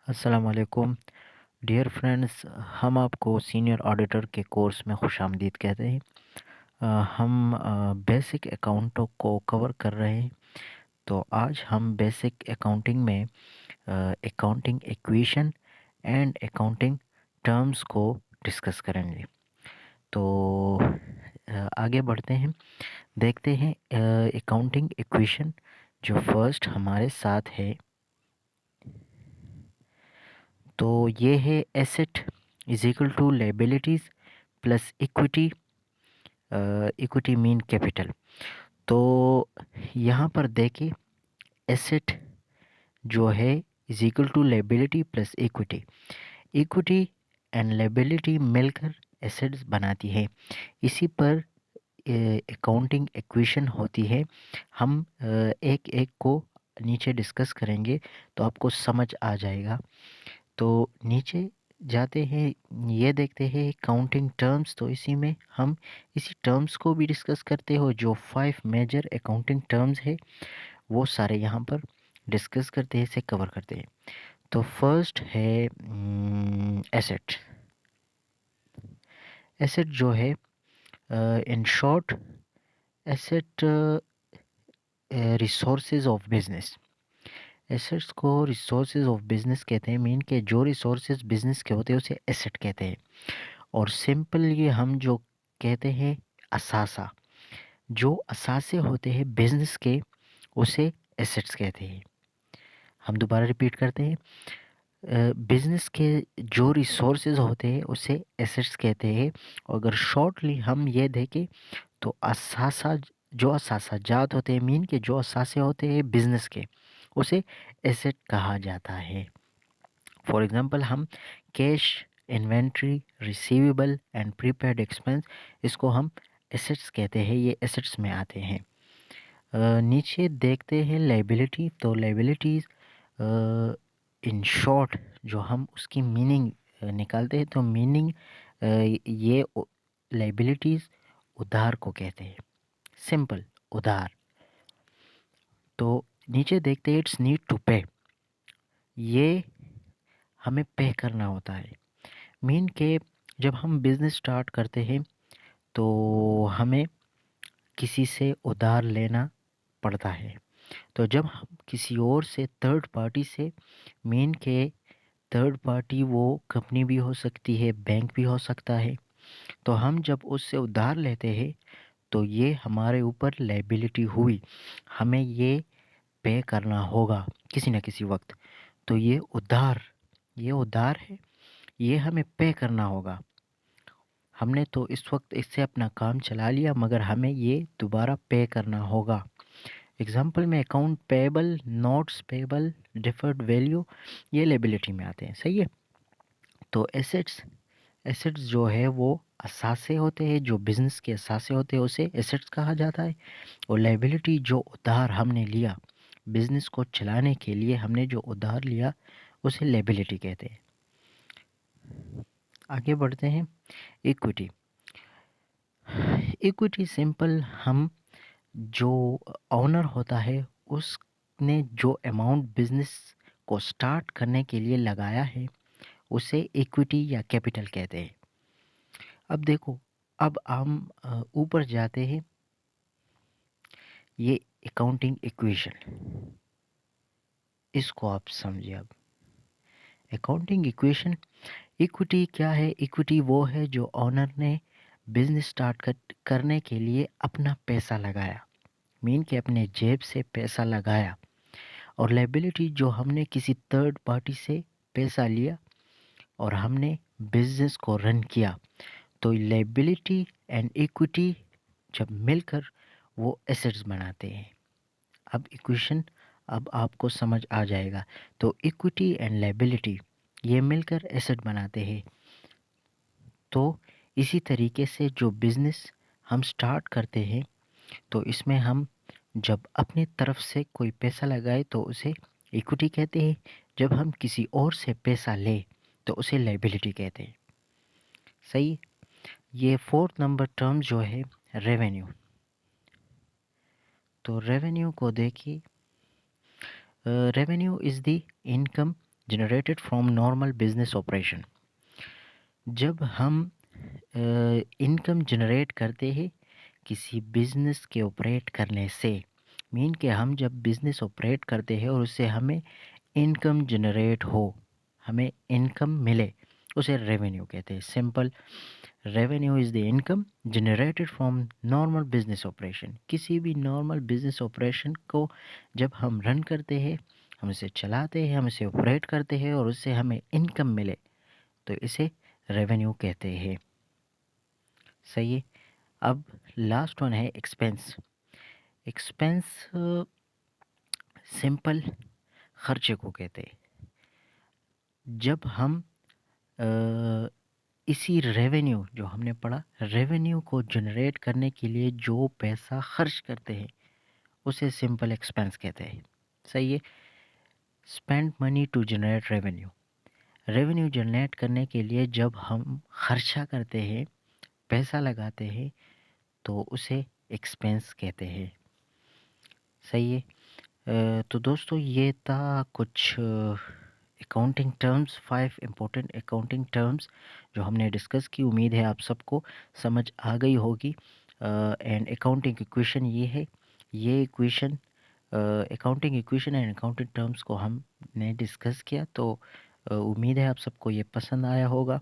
अस्सलाम वालेकुम dear friends. हम आपको सीनियर ऑडिटर के कोर्स में खुशामदीद कहते हैं। हम बेसिक अकाउंटों को कवर कर रहे हैं। तो आज हम बेसिक अकाउंटिंग में accounting equation and accounting terms को डिस्कस करेंगे। तो आगे बढ़ते हैं, देखते हैं अकाउंटिंग इक्वेशन जो फर्स्ट हमारे साथ है। तो ये है asset is equal to liabilities plus equity, equity mean capital. तो यहाँ पर देखिए एसेट जो है is equal to liability plus equity. Equity and liability मिलकर एसेट्स बनाती है। इसी पर अकाउंटिंग इक्वेशन होती है। हम एक एक को नीचे डिस्कस करेंगे तो आपको समझ आ जाएगा। तो नीचे जाते हैं, ये देखते हैं काउंटिंग टर्म्स। तो इसी में हम इसी टर्म्स को भी डिस्कस करते हो। जो 5 मेजर अकाउंटिंग टर्म्स है वो सारे यहाँ पर डिस्कस करते हैं, इसे कवर करते हैं। तो फर्स्ट है एसेट। एसेट जो है in short asset resources of business. Assets को रिसोर्सेज ऑफ बिजनेस कहते हैं। मीन के जो रिसोर्सेज बिजनेस के होते हैं उसे एसेट कहते हैं। और सिंपल ये हम जो कहते हैं असासा, जो असासे होते हैं बिजनेस के उसे एसेट्स कहते हैं। हम दोबारा रिपीट करते हैं, बिजनेस के जो रिसोर्सेज होते हैं उसे एसेट्स कहते हैं। और अगर शॉर्टली हम ये देखें तो असासा, जो असासा जात होते हैं, मीन के जो असासे होते हैं बिजनेस के उसे एसेट कहा जाता है। फॉर एग्जांपल हम cash, inventory, receivable and prepaid expense, इसको हम एसेट्स कहते हैं। ये एसेट्स में आते हैं। नीचे देखते हैं लायबिलिटी। तो लायबिलिटीज़ इन शॉर्ट जो हम उसकी मीनिंग निकालते हैं तो मीनिंग ये लायबिलिटीज़ उधार को कहते हैं। सिंपल उधार। तो नीचे देखते हैं इट्स नीड टू पे, ये हमें पे करना होता है। मीन के जब हम बिज़नेस स्टार्ट करते हैं तो हमें किसी से उधार लेना पड़ता है। तो जब हम किसी और से थर्ड पार्टी से, मीन के थर्ड पार्टी वो कंपनी भी हो सकती है, बैंक भी हो सकता है, तो हम जब उससे उधार लेते हैं तो ये हमारे ऊपर लायबिलिटी हुई। हमें ये पे करना होगा किसी न किसी वक्त। तो ये उधार है, ये हमें पे करना होगा। हमने तो इस वक्त इससे अपना काम चला लिया मगर हमें ये दोबारा पे करना होगा। एग्जाम्पल में account payable, notes payable, deferred value, ये लायबिलिटी में आते हैं। सही है। तो एसेट्स जो है वो असासे होते हैं, जो बिजनेस के असासे होते हैं उसे एसेट्स कहा जाता है। और लायबिलिटी जो उधार हमने लिया, बिजनेस को चलाने के लिए हमने जो उधार लिया उसे लायबिलिटी कहते हैं। आगे बढ़ते हैं। इक्विटी। इक्विटी सिंपल, हम जो ओनर होता है उसने जो अमाउंट बिजनेस को स्टार्ट करने के लिए लगाया है उसे इक्विटी या कैपिटल कहते हैं। अब देखो, अब हम ऊपर जाते हैं। ये अकाउंटिंग इक्वेशन, इसको आप समझिए। अब अकाउंटिंग इक्वेशन, इक्विटी क्या है? इक्विटी वो है जो ओनर ने बिजनेस स्टार्ट करने के लिए अपना पैसा लगाया, मीन के अपने जेब से पैसा लगाया। और लायबिलिटी जो हमने किसी थर्ड पार्टी से पैसा लिया और हमने बिजनेस को रन किया। तो लायबिलिटी एंड इक्विटी जब मिलकर वो एसेट्स बनाते हैं। अब इक्वेशन अब आपको समझ आ जाएगा। तो इक्विटी एंड लायबिलिटी ये मिलकर एसेट बनाते हैं। तो इसी तरीके से जो बिज़नेस हम स्टार्ट करते हैं तो इसमें हम जब अपनी तरफ से कोई पैसा लगाए तो उसे इक्विटी कहते हैं। जब हम किसी और से पैसा लें तो उसे लायबिलिटी कहते हैं। सही। ये फोर्थ नंबर टर्म जो है रेवेन्यू। तो रेवेन्यू को देखिए, revenue is the income generated from normal business operation. जब हम इनकम जनरेट करते हैं किसी बिजनेस के ऑपरेट करने से, मीन कि हम जब बिजनेस ऑपरेट करते हैं और उससे हमें इनकम जनरेट हो, हमें इनकम मिले, उसे रेवेन्यू कहते हैं। Simple, revenue is the income generated from normal business operation. किसी भी नॉर्मल बिजनेस ऑपरेशन को जब हम रन करते हैं, हम इसे चलाते हैं, हम इसे ऑपरेट करते हैं और उससे हमें इनकम मिले, तो इसे रेवेन्यू कहते हैं। सही है। अब लास्ट वन है एक्सपेंस। एक्सपेंस सिंपल खर्चे को कहते हैं। जब हम अ, इसी रेवेन्यू जो हमने पढ़ा, रेवेन्यू को जनरेट करने के लिए जो पैसा खर्च करते हैं उसे सिंपल एक्सपेंस कहते हैं। सही है। Spend money to generate revenue. Revenue generate करने के लिए जब हम खर्चा करते हैं, पैसा लगाते हैं, तो उसे एक्सपेंस कहते हैं। सही है। तो दोस्तों ये था कुछ accounting terms, 5 important accounting terms जो हमने डिस्कस की। उम्मीद है आप सबको समझ आ गई होगी। एंड अकाउंटिंग इक्वेशन ये है, ये equation accounting equation and accounting terms को हमने डिस्कस किया। तो उम्मीद है आप सबको ये पसंद आया होगा।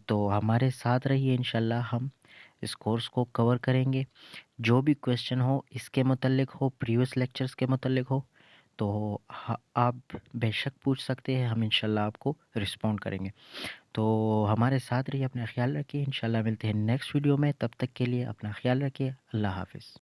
तो हमारे साथ रहिए, इंशाल्लाह हम इस कोर्स को कवर करेंगे। जो भी क्वेश्चन हो इसके मुतल्लिक हो, प्रीवियस लेक्चर्स के मुतल्लिक हो, तो आप बेशक पूछ सकते हैं, हम इंशाल्लाह आपको रिस्पॉन्ड करेंगे। तो हमारे साथ रहिए, अपना ख्याल रखिए। इंशाल्लाह मिलते हैं नेक्स्ट वीडियो में। तब तक के लिए अपना ख्याल रखिए। अल्लाह हाफ़िज़।